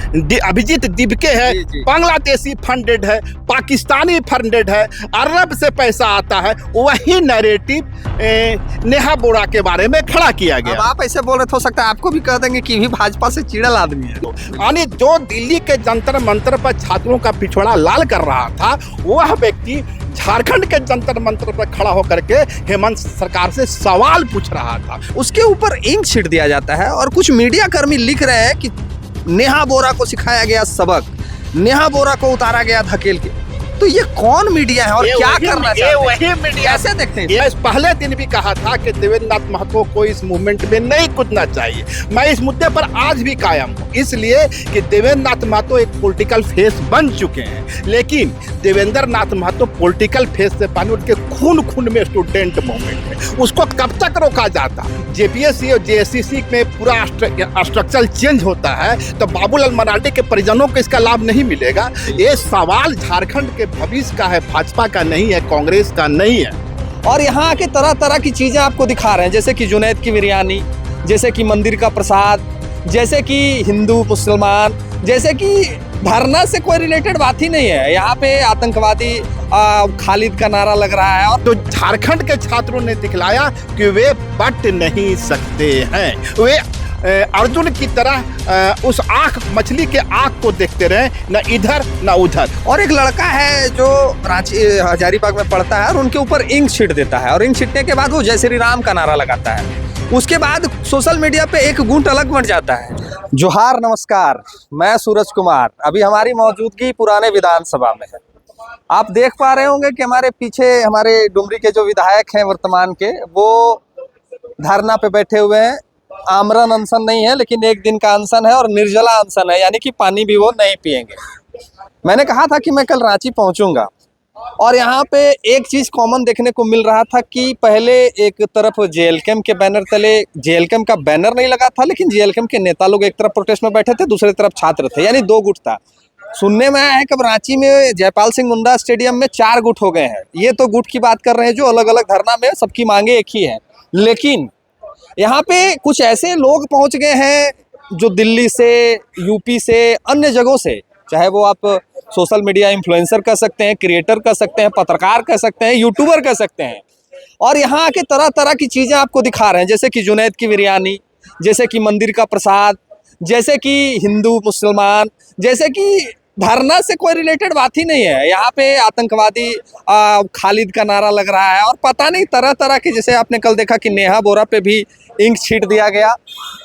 अभिजीत दिबके है, जी, जी। बांग्लादेशी फंडेड है, पाकिस्तानी फंडेड है, अरब से पैसा आता है। वही नैरेटिव नेहा बोरा के बारे में खड़ा किया अब गया। आप ऐसे बोल रहे, हो सकता है आपको भी कह देंगे कि भी भाजपा से चिड़ल आदमी है। यानी जो दिल्ली के जंतर मंतर पर छात्रों का पिछवाड़ा लाल कर रहा था, वह व्यक्ति झारखंड के जंतर मंतर पर खड़ा होकर के हेमंत सरकार से सवाल पूछ रहा था। उसके ऊपर इंक छिट दिया जाता है और कुछ मीडिया कर्मी लिख रहे हैं कि नेहा बोरा को सिखाया गया सबक, नेहा बोरा को उतारा गया धकेल के। तो ये कौन मीडिया है और क्या करना चाहते हैं? वही मीडिया कैसे देखते हैं? ये पहले दिन भी कहा था कि देवेंद्र नाथ महतो को इस मूवमेंट में नहीं कूदना चाहिए। मैं इस मुद्दे पर आज भी कायम हूँ, इसलिए कि देवेंद्र नाथ महतो एक पॉलिटिकल फेस बन चुके हैं। लेकिन देवेंद्र नाथ महतो पॉलिटिकल फेस से पहले उनके खून खून में स्टूडेंट मूवमेंट है, उसको कब तक रोका जाता? जेपीएससी और जेएससीसी में पूरा स्ट्रक्चर चेंज होता है तो बाबूलाल मरांडी के परिजनों को इसका लाभ नहीं मिलेगा। ये सवाल झारखंड के भविष्य का है, भाजपा का नहीं है, कांग्रेस का नहीं है। और यहाँ के तरह तरह की चीजें आपको दिखा रहे हैं, जैसे कि जुनैद की बिरयानी, जैसे कि मंदिर का प्रसाद, जैसे कि हिंदू मुसलमान, जैसे कि धरना से कोई रिलेटेड बात ही नहीं है। यहाँ पे आतंकवादी खालिद का नारा लग रहा है। और तो झारखंड के छात्रों ने दिखलाया कि वे बट नहीं सकते हैं। वे अर्जुन की तरह उस मछली के आँख को देखते रहे, न इधर न उधर। और एक लड़का है जो रांची हजारीबाग में पढ़ता है और उनके ऊपर इंक छिट देता है, और इंक छिटने के बाद वो जय श्री राम का नारा लगाता है। उसके बाद सोशल मीडिया पे एक गुट अलग बढ़ जाता है। जोहार, नमस्कार, मैं सूरज कुमार। अभी हमारी मौजूदगी पुराने विधानसभा में है। आप देख पा रहे होंगे कि हमारे पीछे हमारे डुमरी के जो विधायक हैं वर्तमान के, वो धरना पे बैठे हुए हैं। आमरण अनशन नहीं है, लेकिन एक दिन का अनशन है और निर्जला अनशन है, यानी कि पानी भी वो नहीं पिएंगे। मैंने कहा था कि मैं कल रांची पहुंचूंगा और यहाँ पे एक चीज कॉमन देखने को मिल रहा था कि पहले एक तरफ जेएलकेम के बैनर तले जेएलकेम का बैनर नहीं लगा था, लेकिन जेएलकेम के नेता लोग एक तरफ प्रोटेस्ट में बैठे थे, दूसरी तरफ छात्र थे, यानी दो गुट था। सुनने में आया है कि अब रांची में जयपाल सिंह मुंडा स्टेडियम में 4 गुट हो गए हैं। ये तो गुट की बात कर रहे हैं जो अलग अलग धरना में सबकी मांगे एक ही है, लेकिन यहाँ पे कुछ ऐसे लोग पहुंच गए हैं जो दिल्ली से, यूपी से, अन्य जगहों से, चाहे वो आप सोशल मीडिया इन्फ्लुएंसर कह सकते हैं, क्रिएटर कह सकते हैं, पत्रकार कह सकते हैं, यूट्यूबर कह सकते हैं, और यहाँ आके तरह तरह की चीजें आपको दिखा रहे हैं, जैसे कि जुनैद की बिरयानी, जैसे कि मंदिर का प्रसाद, जैसे कि हिंदू मुसलमान, जैसे कि धरना से कोई रिलेटेड बात ही नहीं है। यहाँ पे आतंकवादी खालिद का नारा लग रहा है और पता नहीं तरह तरह के, जैसे आपने कल देखा कि नेहा बोरा पे भी इंक छीट दिया गया।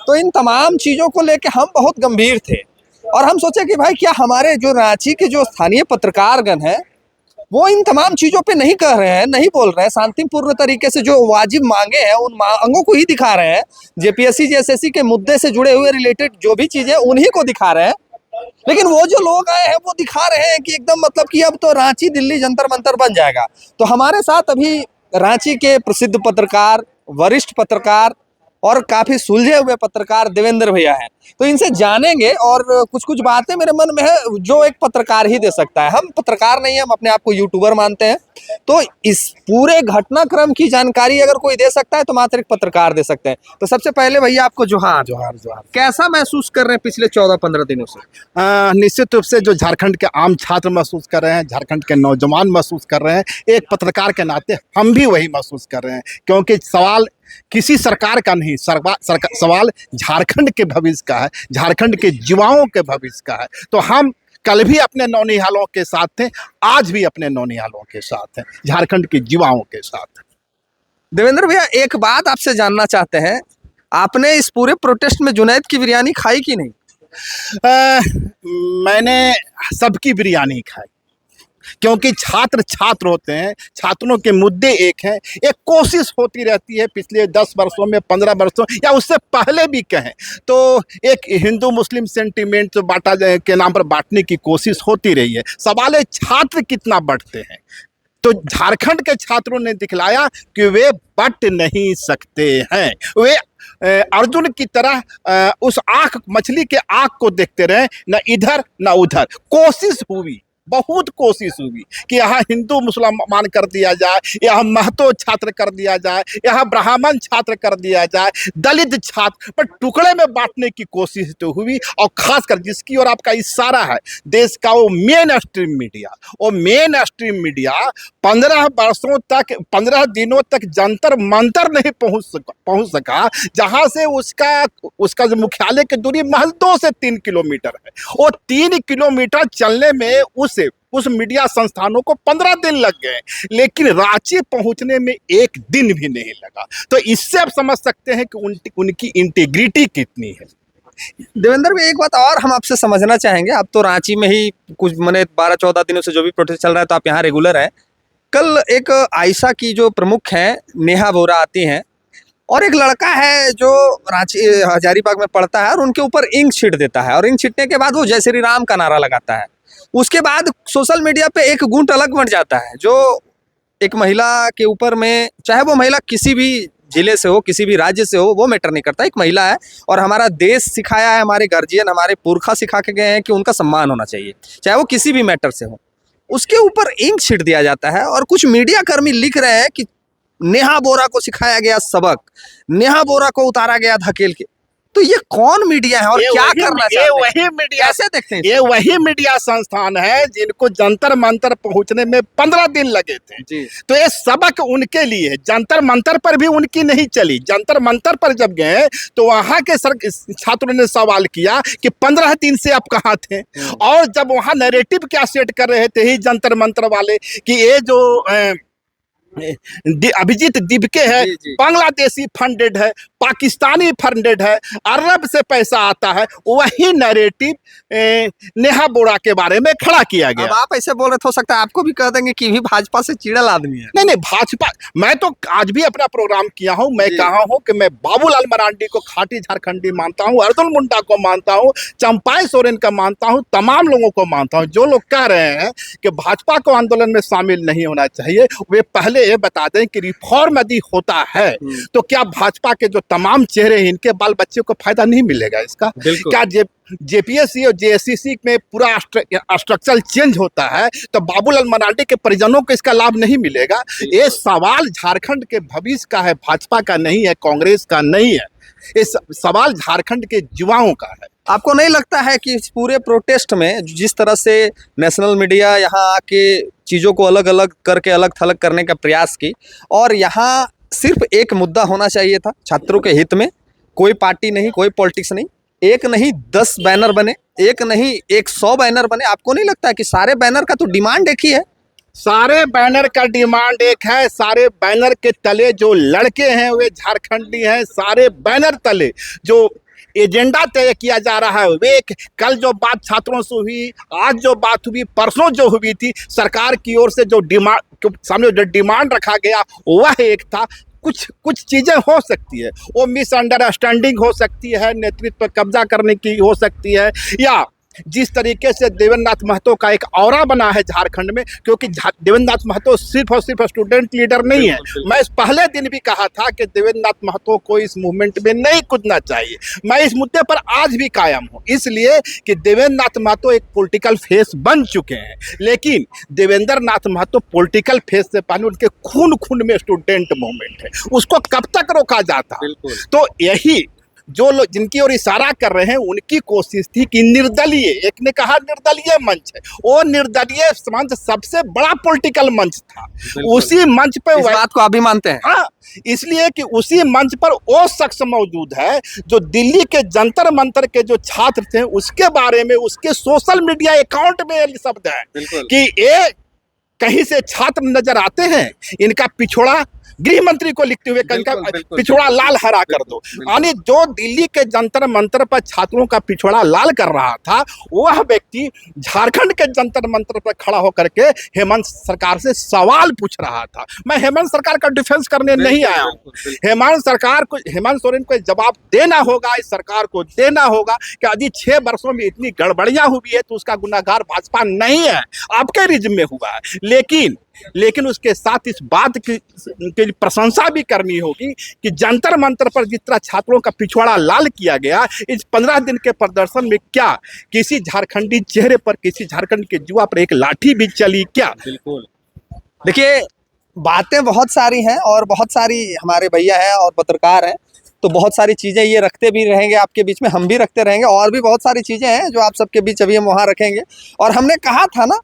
तो इन तमाम चीज़ों को लेके हम बहुत गंभीर थे और हम सोचे कि भाई क्या हमारे जो रांची के जो स्थानीय पत्रकारगण हैं वो इन तमाम चीज़ों पे नहीं कह रहे हैं, नहीं बोल रहे हैं, शांतिपूर्ण तरीके से जो वाजिब मांगे हैं उन मांगों को ही दिखा रहे हैं। जेपीएससी जेएसएससी के मुद्दे से जुड़े हुए रिलेटेड जो भी चीज़ें उन्हीं को दिखा रहे हैं। लेकिन वो जो लोग आए हैं वो दिखा रहे हैं कि एकदम मतलब कि अब तो रांची दिल्ली जंतर मंतर बन जाएगा। तो हमारे साथ अभी रांची के प्रसिद्ध पत्रकार, वरिष्ठ पत्रकार और काफी सुलझे हुए पत्रकार देवेंद्र भैया हैं, तो इनसे जानेंगे और कुछ कुछ बातें मेरे मन में है जो एक पत्रकार ही दे सकता है। हम पत्रकार नहीं हैं, हम अपने आप को यूट्यूबर मानते हैं, तो इस पूरे घटनाक्रम की जानकारी अगर कोई दे सकता है तो मात्र एक पत्रकार दे सकते हैं। तो सबसे पहले भैया आपको जोहार। जोहार जोहार। कैसा महसूस कर रहे हैं पिछले 14-15 दिनों से? निश्चित रूप से जो झारखंड के आम छात्र महसूस कर रहे हैं, झारखंड के नौजवान महसूस कर रहे हैं, एक पत्रकार के नाते हम भी वही महसूस कर रहे हैं, क्योंकि सवाल किसी सरकार का नहीं, सवाल झारखंड के भविष्य का है, झारखंड के युवाओं के भविष्य का है। तो हम कल भी अपने नौनिहालों के साथ थे, आज भी अपने नौनिहालों के साथ हैं, झारखंड के युवाओं के साथ। देवेंद्र भैया एक बात आपसे जानना चाहते हैं, आपने इस पूरे प्रोटेस्ट में जुनैद की बिरयानी खाई कि नहीं? मैंने सबकी बिरयानी खाई, क्योंकि छात्र छात्र होते हैं, छात्रों के मुद्दे एक हैं। एक कोशिश होती रहती है पिछले 10 वर्षों में, 15 वर्षों या उससे पहले भी कहें तो एक हिंदू मुस्लिम सेंटिमेंट जो बांटा जाए के नाम पर बांटने की कोशिश होती रही है। सवाल है छात्र कितना बढ़ते हैं। तो झारखंड के छात्रों ने दिखलाया कि वे बट नहीं सकते हैं। वे अर्जुन की तरह उस मछली के आँख को देखते रहे, न इधर न उधर। कोशिश हुई, बहुत कोशिश हुई कि यहाँ हिंदू मुसलमान कर दिया जाए, यहाँ महतो छात्र कर दिया जाए, यहाँ ब्राह्मण छात्र कर दिया जाए, दलित छात्र, पर टुकड़े में बांटने की कोशिश तो हुई। और खासकर जिसकी ओर आपका इशारा है, देश का वो मेन स्ट्रीम मीडिया, वो मेन स्ट्रीम मीडिया 15 वर्षों तक, 15 दिनों तक जंतर मंतर नहीं पहुंच सका, जहां से उसका जो मुख्यालय की दूरी महज 2 से 3 किलोमीटर है। वो 3 किलोमीटर चलने में उस मीडिया संस्थानों को 15 दिन लग गए, लेकिन रांची पहुंचने में 1 दिन भी नहीं लगा। तो इससे आप समझ सकते हैं कि उनकी इंटीग्रिटी कितनी है। देवेंद्र भाई, एक बात और हम आपसे समझना चाहेंगे। आप तो रांची में ही कुछ 12-14 दिनों से जो भी प्रोटेस्ट चल रहा है, तो आप यहाँ रेगुलर हैं। कल एक आयशा की जो प्रमुख हैं, नेहा बोरा आती हैं, और एक लड़का है जो रांची हजारीबाग में पढ़ता है और उनके ऊपर इंक छीट देता है, और इंक छीटने के बाद वो जय श्री राम का नारा लगाता है। उसके बाद सोशल मीडिया पे एक गुट अलग बन जाता है, जो एक महिला के ऊपर में, चाहे वो महिला किसी भी जिले से हो, किसी भी राज्य से हो, वो मैटर नहीं करता, एक महिला है और हमारा देश सिखाया है, हमारे गार्जियन, हमारे पुरखा सिखा के गए हैं कि उनका सम्मान होना चाहिए, चाहे वो किसी भी मैटर से हो। उसके ऊपर इंक छीट दिया जाता है और कुछ मीडिया कर्मी लिख रहे हैं कि नेहा बोरा को सिखाया गया सबक, नेहा बोरा को उतारा गया धकेल के। तो ये कौन मीडिया है और क्या करना चाहते हैं? वही मीडिया, कैसे देखते हैं? ये वही मीडिया संस्थान है जिनको जंतर मंतर पहुंचने में 15 दिन लगे थे जी। तो ये सबक उनके लिए है। जंतर मंतर पर भी उनकी नहीं चली। जंतर मंतर पर जब गए तो वहां के छात्रों ने सवाल किया कि 15 दिन से आप कहाँ थे, और जब वहां नैरेटिव क्या सेट कर रहे थे ही जंतर मंतर वाले कि ये जो अभिजीत दिबके है, बांग्लादेशी फंडेड है, पाकिस्तानी फंडेड है, अरब से पैसा आता है, वही नैरेटिव नेहा बोरा के बारे में खड़ा किया गया। अब आप ऐसे बोल रहे थे, हो सकता है आपको भी कह देंगे कि भी भाजपा से चिड़ल आदमी है। नहीं, भाजपा, मैं तो आज भी अपना प्रोग्राम किया हूं, मैं कहा हूं कि मैं बाबूलाल मरांडी को खाटी झारखंडी मानता हूं, अर्जुन मुंडा को मानता हूं, चंपाई सोरेन का मानता हूं, तमाम लोगों को मानता हूं। जो लोग कह रहे हैं कि भाजपा को आंदोलन में शामिल नहीं होना चाहिए, वे पहले ये बता दें कि रिफॉर्म यदि होता है तो क्या भाजपा के जो तमाम चेहरे हैं, इनके बाल बच्चे को फायदा नहीं मिलेगा इसका? क्या जेपीएससी और जेएससीसी में पूरा स्ट्रक्चर चेंज होता है तो बाबूलाल मरांडी के परिजनों को इसका लाभ नहीं मिलेगा? ये सवाल झारखंड के भविष्य का है, भाजपा का नहीं है, कांग्रेस का नहीं है। ये सवाल झारखंड के युवाओं का है। आपको नहीं लगता है कि इस पूरे प्रोटेस्ट में जिस तरह से नेशनल मीडिया यहाँ आके चीज़ों को अलग अलग करके अलग थलग करने का प्रयास की, और यहाँ सिर्फ एक मुद्दा होना चाहिए था छात्रों के हित में, कोई पार्टी नहीं, कोई पॉलिटिक्स नहीं, एक नहीं 10 बैनर बने, एक नहीं 100 बैनर बने? आपको नहीं लगता है कि सारे बैनर का तो डिमांड एक ही है? सारे बैनर का डिमांड एक है। सारे बैनर के तले जो लड़के हैं वे झारखंडी हैं। सारे बैनर तले जो एजेंडा तय किया जा रहा है वे एक, कल जो बात छात्रों से हुई, आज जो बात हुई, परसों जो हुई थी, सरकार की ओर से जो सामने जो डिमांड रखा गया वह एक था। कुछ चीजें हो सकती है, वो मिसअंडरस्टैंडिंग हो सकती है, नेतृत्व पर कब्जा करने की हो सकती है, या जिस तरीके से देवेंद्रनाथ महतो का एक ऑरा बना है झारखंड में, क्योंकि देवेंद्रनाथ महतो सिर्फ और सिर्फ स्टूडेंट लीडर नहीं है। मैं इस पहले दिन भी कहा था कि देवेंद्रनाथ महतो को इस मूवमेंट में नहीं कूदना चाहिए। मैं इस मुद्दे पर आज भी कायम हूँ, इसलिए कि देवेंद्रनाथ महतो एक पॉलिटिकल फेस बन चुके हैं, लेकिन देवेंद्रनाथ महतो पॉलिटिकल फेस से पहले उनके खून में स्टूडेंट मूवमेंट है, उसको कब तक रोका जाता? तो यही जो लोग जिनकी ओर इशारा कर रहे हैं उनकी कोशिश थी कि निर्दलीय, एक ने कहा निर्दलीय मंच है, वो निर्दलीय मंच सबसे बड़ा पॉलिटिकल मंच था। उसी मंच पे इस बात को आप भी मानते हैं? हाँ, इसलिए कि उसी मंच पर वो शख्स मौजूद है जो दिल्ली के जंतर मंतर के जो छात्र थे उसके बारे में उसके सोशल मीडिया अकाउंट में शब्द है कि ये कहीं से छात्र नजर आते हैं, इनका पिछोड़ा गृह मंत्री को लिखते हुए कहीं पिछोड़ा लाल हरा कर दो। यानी जो दिल्ली के जंतर मंतर पर छात्रों का पिछोड़ा लाल कर रहा था, वह व्यक्ति झारखंड के जंतर मंतर पर खड़ा होकर के हेमंत सरकार से सवाल पूछ रहा था। मैं हेमंत सरकार का डिफेंस करने नहीं आया हूँ। हेमंत सोरेन को जवाब देना होगा, इस सरकार को देना होगा कि यदि 6 वर्षों में इतनी गड़बड़ियां हुई है तो उसका गुनाहगार भाजपा नहीं है, आपके रिज्म में हुआ है। लेकिन लेकिन उसके साथ इस बात की प्रशंसा भी करनी होगी कि जंतर मंतर पर जिस तरह छात्रों का पिछवाड़ा लाल किया गया, इस 15 दिन के प्रदर्शन में क्या किसी झारखंडी चेहरे पर, किसी झारखंड के युवा पर एक लाठी भी चली क्या? बिल्कुल। देखिए, बातें बहुत सारी हैं और बहुत सारी हमारे भैया हैं और पत्रकार हैं, तो बहुत सारी चीज़ें ये रखते भी रहेंगे आपके बीच में, हम भी रखते रहेंगे, और भी बहुत सारी चीज़ें हैं जो आप सबके बीच अभी हम वहाँ रखेंगे। और हमने कहा था ना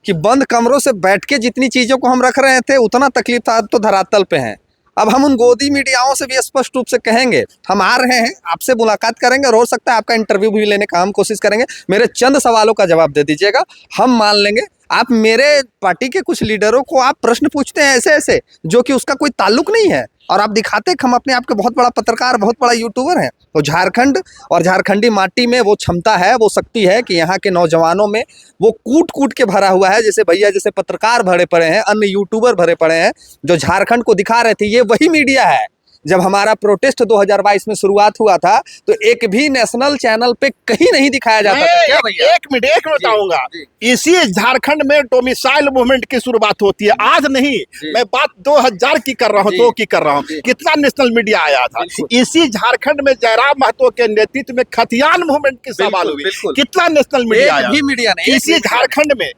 कि बंद कमरों से बैठ के जितनी चीज़ों को हम रख रहे थे उतना तकलीफ था, अब तो धरातल पे हैं। अब हम उन गोदी मीडियाओं से भी स्पष्ट रूप से कहेंगे, हम आ रहे हैं, आपसे मुलाकात करेंगे और हो सकता है आपका इंटरव्यू भी लेने का हम कोशिश करेंगे। मेरे चंद सवालों का जवाब दे दीजिएगा, हम मान लेंगे। आप मेरे पार्टी के कुछ लीडरों को आप प्रश्न पूछते हैं ऐसे ऐसे जो कि उसका कोई ताल्लुक नहीं है, और आप दिखाते हैं कि हम अपने आप के बहुत बड़ा पत्रकार, बहुत बड़ा यूट्यूबर हैं। तो झारखंड और झारखंडी माटी में वो क्षमता है, वो शक्ति है कि यहाँ के नौजवानों में वो कूट कूट के भरा हुआ है। जैसे भैया जैसे पत्रकार भरे पड़े हैं, अन्य यूट्यूबर भरे पड़े हैं जो झारखंड को दिखा रहे थे। ये वही मीडिया है। जब हमारा प्रोटेस्ट 2022 में शुरुआत हुआ था तो एक भी नेशनल चैनल पे कहीं नहीं दिखाया जाता था। क्या भैया? एक मिनट बताऊंगा। इसी झारखंड में डोमिसाइल मूवमेंट की शुरुआत होती है, आज नहीं। मैं बात 2000 की कर रहा हूँ, 2 की कर रहा हूँ। कितना नेशनल मीडिया आया था। इसी झारखंड में जयराम महतो के नेतृत्व में खतियान मूवमेंट की सवाल हुई, कितना नेशनल मीडिया आया। मीडिया नहीं। इसी झारखंड में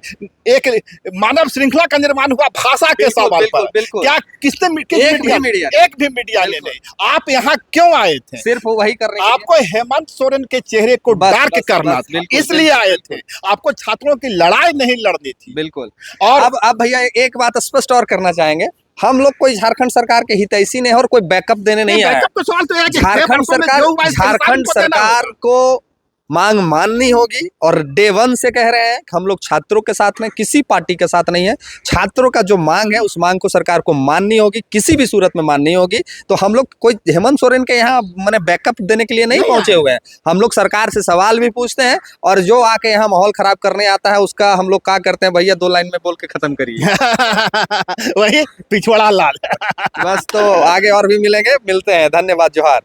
एक मानव श्रृंखला का निर्माण हुआ भाषा के सवाल पर, क्या किसने एक भी मीडिया नहीं। आप यहाँ क्यों आए थे? सिर्फ वही कर रहे हैं। आपको हेमंत सोरेन के चेहरे को डार्क करना था, इसलिए आए थे। आपको छात्रों की लड़ाई नहीं लड़नी थी। बिल्कुल। और अब भैया एक बात स्पष्ट और करना चाहेंगे, हम लोग कोई झारखंड सरकार के हितैषी नहीं है और कोई बैकअप देने नहीं आया। झारखंड सरकार को मांग माननी होगी, और डे 1 से कह रहे हैं कि हम लोग छात्रों के साथ में, किसी पार्टी के साथ नहीं है। छात्रों का जो मांग है उस मांग को सरकार को माननी होगी, किसी भी सूरत में माननी होगी। तो हम लोग कोई हेमंत सोरेन के यहाँ मैंने बैकअप देने के लिए नहीं पहुंचे हुए हैं। हम लोग सरकार से सवाल भी पूछते हैं, और जो आके यहाँ माहौल खराब करने आता है उसका हम लोग क्या करते हैं, भैया 2 लाइन में बोल के खत्म करिए। वही पिछवाड़ा लाल। बस, तो आगे और भी मिलेंगे, मिलते हैं। धन्यवाद, जोहार।